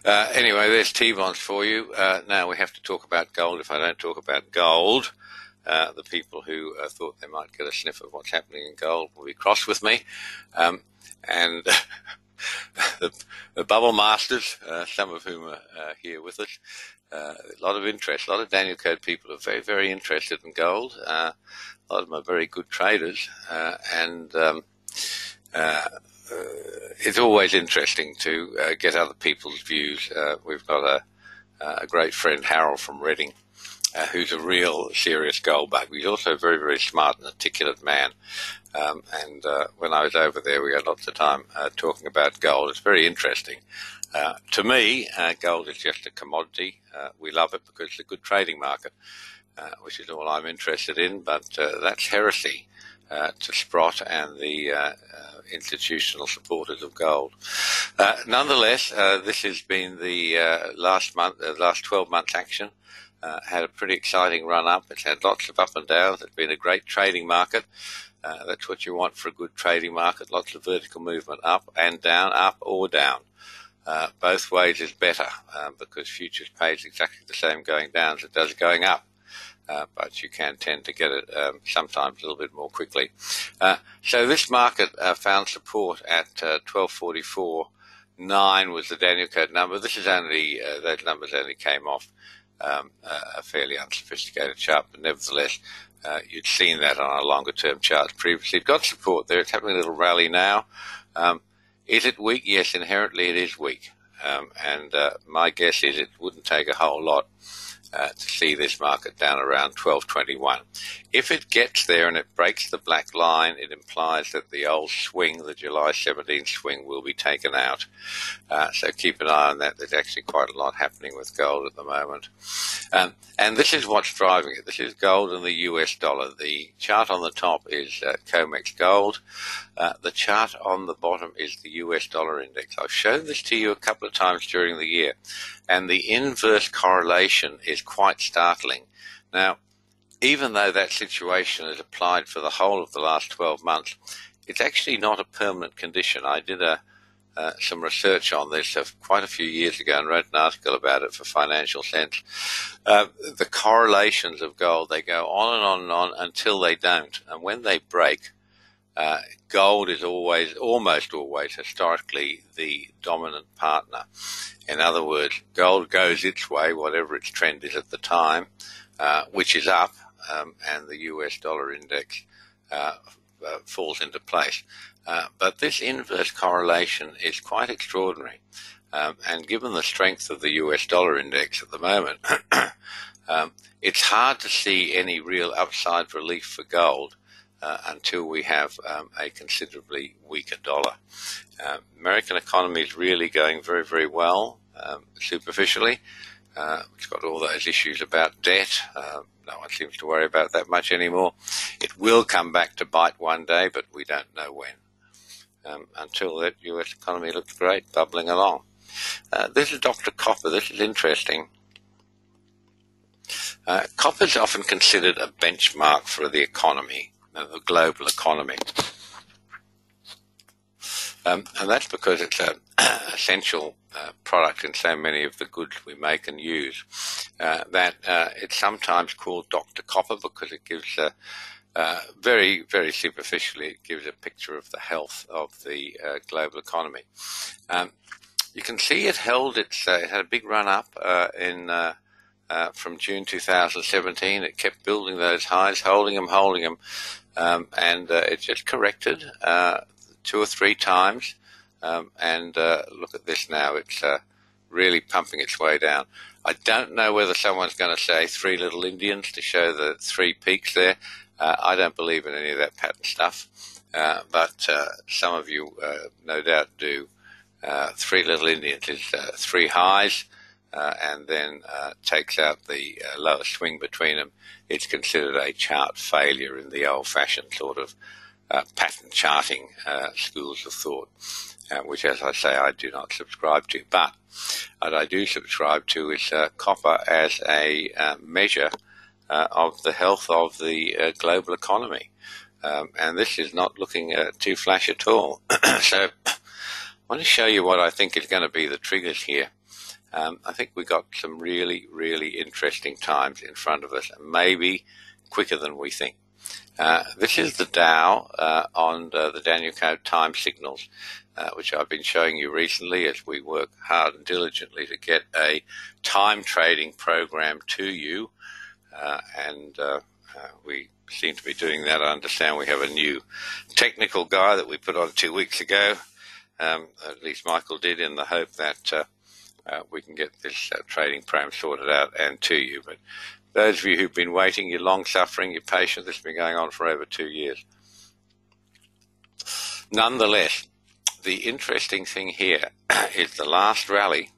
Anyway, there's T-bonds for you. Now we have to talk about gold. If I don't talk about gold, the people who thought they might get a sniff of what's happening in gold will be cross with me. And the bubble masters, some of whom are here with us, a lot of interest. A lot of Daniel Code people are very, very interested in gold. A lot of them are very good traders, and it's always interesting to get other people's views. We've got a great friend, Harold from Reading, who's a real serious gold bug. He's also a very, very smart and articulate man. And when I was over there, we had lots of time talking about gold. It's very interesting. To me, gold is just a commodity. We love it because it's a good trading market, which is all I'm interested in. But that's heresy to Sprott and the institutional supporters of gold. Nonetheless, this has been the last 12 months action. Had a pretty exciting run up. It's had lots of up and downs. It's been a great trading market. That's what you want for a good trading market. Lots of vertical movement up and down, up or down. Both ways is better because futures pays exactly the same going down as it does going up. But you can tend to get it sometimes a little bit more quickly. So this market found support at 1244.9 was the Daniel Code number. This is only, those numbers only came off a fairly unsophisticated chart, but nevertheless, you'd seen that on our longer term charts previously. It got support there. It's having a little rally now. Is it weak? Yes, inherently it is weak. And my guess is it wouldn't take a whole lot to see this market down around 1221. If it gets there and it breaks the black line, it implies that the old swing, the July 17th swing, will be taken out. So keep an eye on that. There's actually quite a lot happening with gold at the moment. And this is what's driving it. This is gold and the US dollar. The chart on the top is COMEX gold. The chart on the bottom is the US dollar index. I've shown this to you a couple of times during the year, and the inverse correlation is quite startling. Now, even though that situation is applied for the whole of the last 12 months, it's actually not a permanent condition. I did some research on this quite a few years ago and wrote an article about it for Financial Sense. The correlations of gold, they go on and on and on until they don't. And when they break, gold is almost always historically the dominant partner. In other words, gold goes its way, whatever its trend is at the time, which is up, and the US dollar index falls into place. But this inverse correlation is quite extraordinary. And given the strength of the US dollar index at the moment, it's hard to see any real upside relief for gold until we have a considerably weaker dollar. American economy is really going very, very well, superficially. It's got all those issues about debt. No one seems to worry about that much anymore. It will come back to bite one day, but we don't know when. Until that, US economy looks great, bubbling along. This is Dr. Copper. This is interesting. Copper is often considered a benchmark for the economy, the global economy. And that's because it's an essential product in so many of the goods we make and use, that it's sometimes called Dr. Copper because it gives Very, very superficially, it gives a picture of the health of the global economy. You can see it held it had a big run up from June 2017. It kept building those highs, holding them, and it just corrected 2 or 3 times. And look at this now. It's really pumping its way down. I don't know whether someone's going to say 3 little Indians to show the 3 peaks there. I don't believe in any of that pattern stuff, but some of you no doubt do. 3 little Indians is 3 highs, and then takes out the lower swing between them. It's considered a chart failure in the old-fashioned sort of pattern charting schools of thought, which, as I say, I do not subscribe to. But what I do subscribe to is copper as a measure of the health of the global economy. And this is not looking too flash at all. So I want to show you what I think is going to be the triggers here. I think we got some really, really interesting times in front of us, maybe quicker than we think. This is the Dow on the Daniel Code time signals, which I've been showing you recently as we work hard and diligently to get a time trading program to you. And we seem to be doing that. I understand we have a new technical guy that we put on 2 weeks ago. At least Michael did, in the hope that we can get this trading program sorted out and to you. But those of you who've been waiting, you're long-suffering, you're patient. This has been going on for over 2 years. Nonetheless, the interesting thing here is the last rally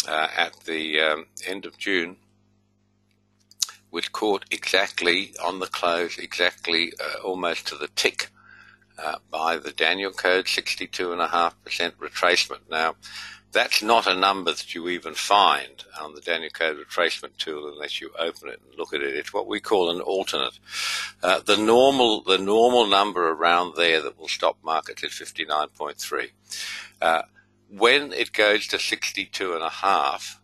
at the end of June was caught exactly on the close, exactly almost to the tick, by the Daniel Code 62.5% retracement. Now, that's not a number that you even find on the Daniel Code retracement tool unless you open it and look at it. It's what we call an alternate. The normal number around there that will stop markets is 59.3. When it goes to 62.5,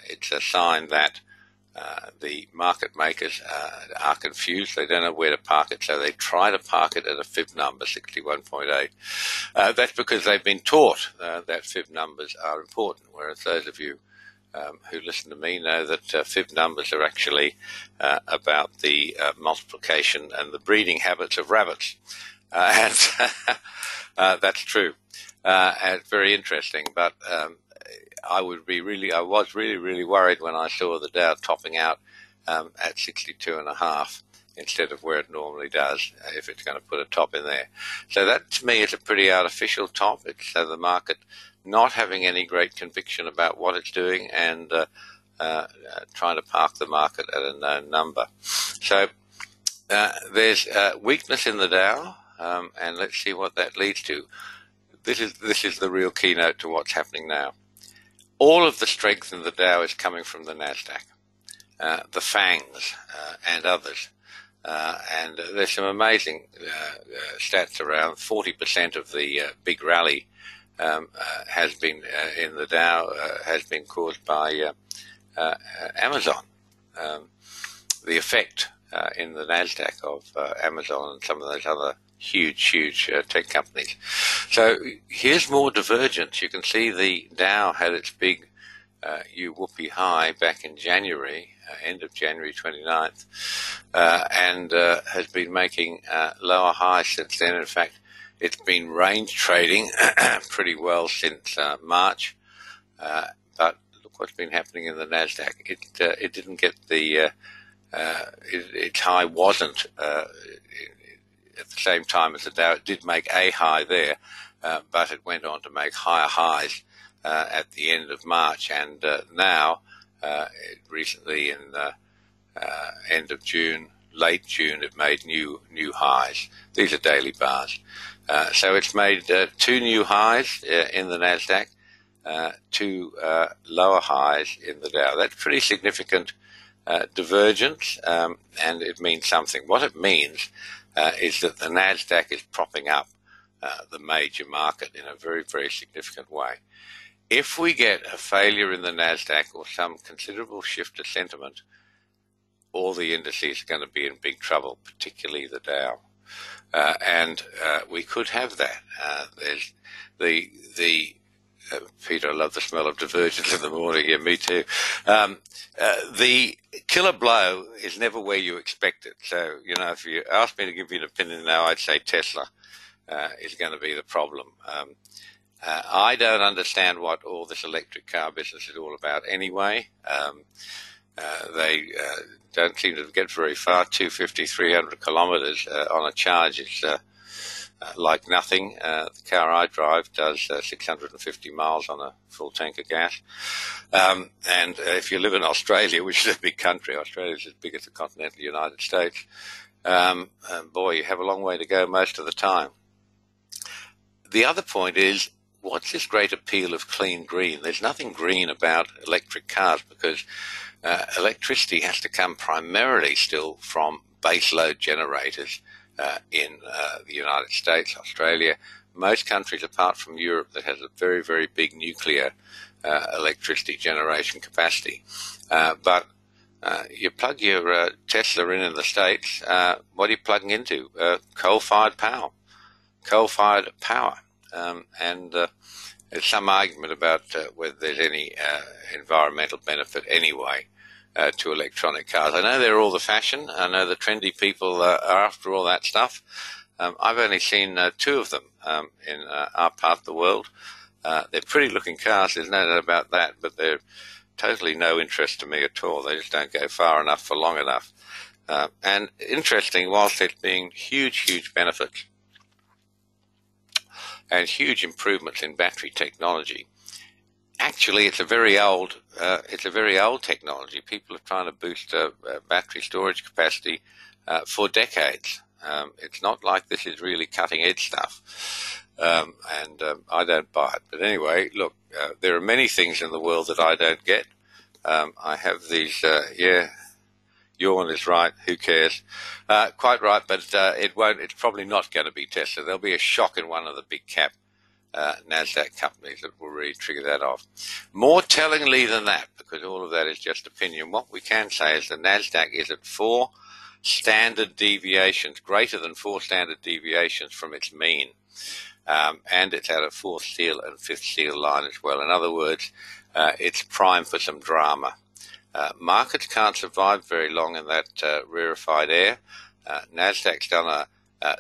it's a sign that the market makers are confused. They don't know where to park it, so they try to park it at a fib number, 61.8. That's because they've been taught that fib numbers are important, whereas those of you who listen to me know that fib numbers are actually about the multiplication and the breeding habits of rabbits. And that's true. And it's very interesting, but I was really worried when I saw the Dow topping out at 62.5 instead of where it normally does, if it's going to put a top in there. So that, to me, is a pretty artificial top. It's the market not having any great conviction about what it's doing and trying to park the market at a known number. So there's weakness in the Dow, and let's see what that leads to. This is the real keynote to what's happening now. All of the strength in the Dow is coming from the NASDAQ, the FANGs, and others. And there's some amazing stats around. 40% of the big rally has been in the Dow has been caused by Amazon. The effect in the NASDAQ of Amazon and some of those other huge tech companies. So here's more divergence. You can see the Dow had its big whoopee high back in January, end of January 29th, and has been making lower highs since then. In fact, it's been range trading pretty well since March, but look what's been happening in the NASDAQ. It didn't get the its high wasn't at the same time as the Dow. It did make a high there, but it went on to make higher highs at the end of March, and now recently in end of June, late June, it made new highs. These are daily bars. So it's made 2 new highs in the NASDAQ, 2 lower highs in the Dow. That's pretty significant divergence, and it means something. What it means is that the NASDAQ is propping up the major market in a very, very significant way. If we get a failure in the NASDAQ or some considerable shift of sentiment, all the indices are going to be in big trouble, particularly the Dow. And we could have that. There's the Peter, I love the smell of divergence in the morning. Yeah, me too. The killer blow is never where you expect it. So, if you ask me to give you an opinion now, I'd say Tesla is going to be the problem. I don't understand what all this electric car business is all about anyway. They don't seem to get very far. 250, 300 kilometers on a charge is like nothing. The car I drive does 650 miles on a full tank of gas. And if you live in Australia, which is a big country, Australia is as big as the continental United States, boy, you have a long way to go most of the time. The other point is, what's this great appeal of clean green? There's nothing green about electric cars because electricity has to come primarily still from baseload generators in the United States, Australia, most countries apart from Europe that has a very, very big nuclear electricity generation capacity. But you plug your Tesla in the States, what are you plugging into? Coal-fired power. Coal-fired power. And there's some argument about whether there's any environmental benefit anyway to electronic cars. I know they're all the fashion. I know the trendy people are after all that stuff. I've only seen two of them in our part of the world. They're pretty looking cars, there's no doubt about that, but they're totally no interest to me at all. They just don't go far enough for long enough. And interesting, whilst there's been huge benefits and huge improvements in battery technology, actually it's a very old technology. People are trying to boost battery storage capacity for decades. It's not like this is really cutting edge stuff, and I don't buy it. But anyway, look, there are many things in the world that I don't get. I have these, your one is right, who cares? Quite right, but it's probably not going to be Tesla. There'll be a shock in one of the big cap NASDAQ companies that will really trigger that off. More tellingly than that, because all of that is just opinion, what we can say is the NASDAQ is at 4 standard deviations, greater than 4 standard deviations from its mean. And it's at a 4th seal and 5th seal line as well. In other words, it's prime for some drama. Markets can't survive very long in that rarefied air. NASDAQ's done a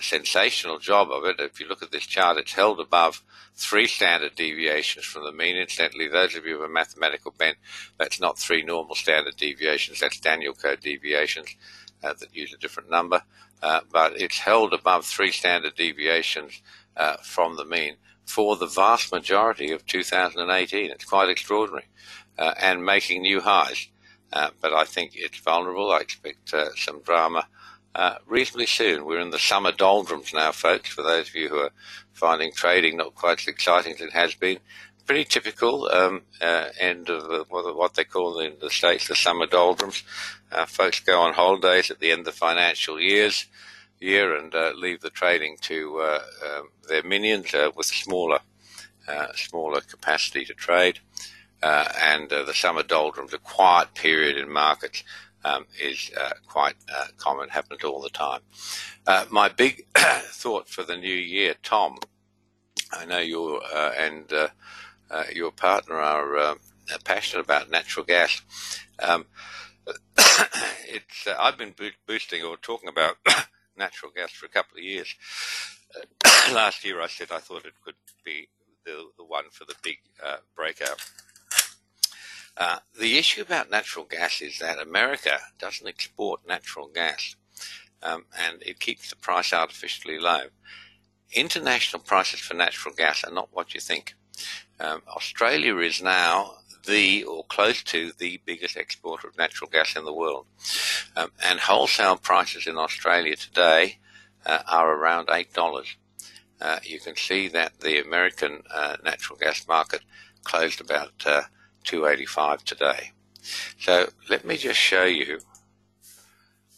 sensational job of it. If you look at this chart, it's held above 3 standard deviations from the mean. Incidentally, those of you who have a mathematical bent, that's not 3 normal standard deviations, that's Daniel code deviations that use a different number. But it's held above 3 standard deviations from the mean for the vast majority of 2018. It's quite extraordinary, and making new highs. But I think it's vulnerable. I expect some drama reasonably soon. We're in the summer doldrums now, folks, for those of you who are finding trading not quite as exciting as it has been. Pretty typical end of what they call in the States the summer doldrums. Folks go on holidays at the end of the financial year and leave the trading to their minions with smaller capacity to trade. And the summer doldrums, a quiet period in markets, is quite common, happens all the time. My big thought for the new year, Tom, I know you and your partner are passionate about natural gas. I've been boosting or talking about natural gas for a couple of years. Last year I said I thought it could be the one for the big breakout. The issue about natural gas is that America doesn't export natural gas, and it keeps the price artificially low. International prices for natural gas are not what you think. Australia is now or close to the biggest exporter of natural gas in the world, and wholesale prices in Australia today are around $8. You can see that the American natural gas market closed about $2.85 today. So let me just show you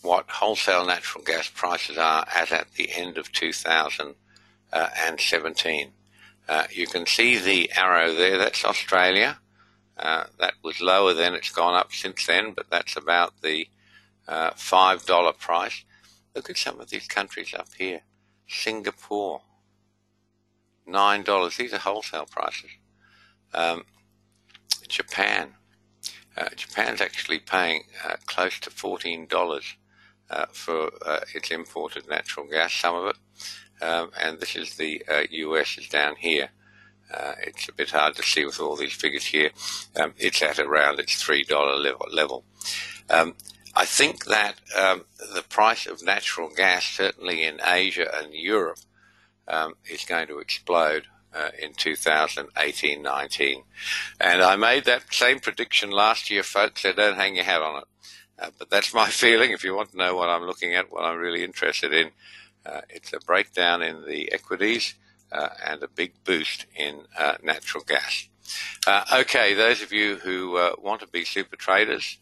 what wholesale natural gas prices are as at the end of 2017. You can see the arrow there, that's Australia. That was lower then, it's gone up since then, but that's about the $5 price. Look at some of these countries up here. Singapore, $9. These are wholesale prices. Japan. Japan's actually paying close to $14 for its imported natural gas, some of it. And this is the US is down here. It's a bit hard to see with all these figures here. It's at around its $3 level. I think that the price of natural gas, certainly in Asia and Europe, is going to explode in 2018-19. And I made that same prediction last year, folks, so don't hang your hat on it. But that's my feeling. If you want to know what I'm looking at, what I'm really interested in, it's a breakdown in the equities and a big boost in natural gas. Okay, those of you who want to be super traders,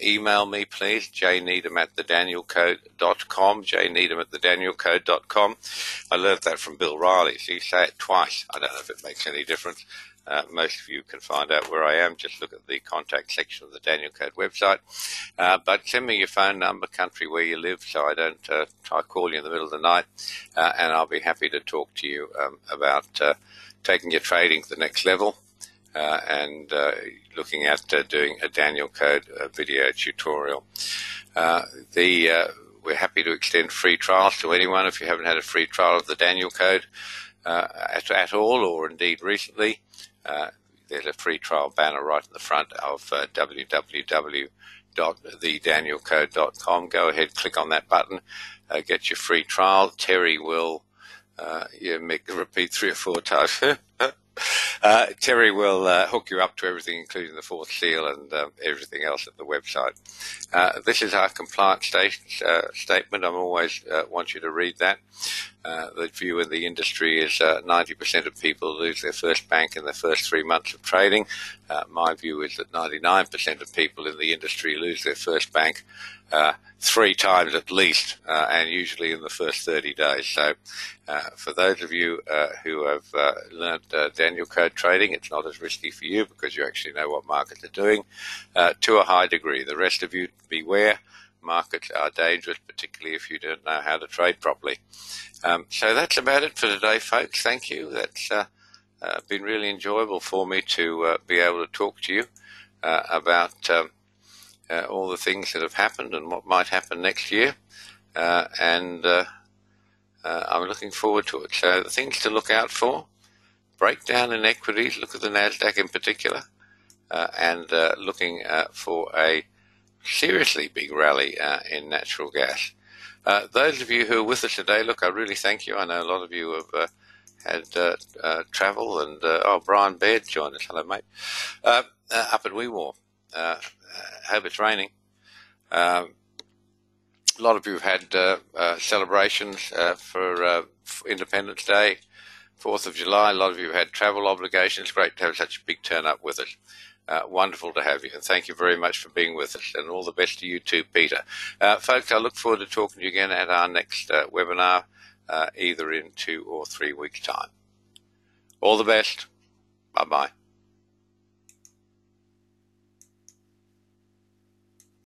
email me, please, jneedham@thedanielcode.com, jneedham@thedanielcode.com. I learned that from Bill Riley, so you say it twice. I don't know if it makes any difference. Most of you can find out where I am. Just look at the contact section of the Daniel Code website. But send me your phone number, country where you live, so I don't try to call you in the middle of the night. And I'll be happy to talk to you about taking your trading to the next level. And looking at doing a Daniel Code video tutorial. We're happy to extend free trials to anyone. If you haven't had a free trial of the Daniel Code at all, or indeed recently, there's a free trial banner right in the front of www.thedanielcode.com. Go ahead, click on that button, get your free trial. Terry will make the repeat 3 or 4 times. Terry will hook you up to everything, including the fourth seal and everything else at the website. This is our compliance statement. I always want you to read that. The view in the industry is 90% of people lose their first bank in the first 3 months of trading. My view is that 99% of people in the industry lose their first bank 3 times at least, and usually in the first 30 days. So for those of you who have learned Daniel Code trading, it's not as risky for you because you actually know what markets are doing to a high degree. The rest of you, beware. Markets are dangerous, particularly if you don't know how to trade properly. So that's about it for today, folks. Thank you. That's been really enjoyable for me to be able to talk to you about all the things that have happened and what might happen next year. And I'm looking forward to it. So the things to look out for: breakdown in equities, look at the NASDAQ in particular, and looking for a seriously big rally in natural gas. Those of you who are with us today, look, I really thank you. I know a lot of you have had travel, and Brian Baird joined us. Hello, mate. Up at Weewar. Hope it's raining. A lot of you have had celebrations for Independence Day, 4th of July. A lot of you have had travel obligations. Great to have such a big turn up with us. Wonderful to have you, and thank you very much for being with us, and all the best to you too, Peter. Folks, I look forward to talking to you again at our next webinar, either in 2 or 3 weeks' time. All the best. Bye-bye.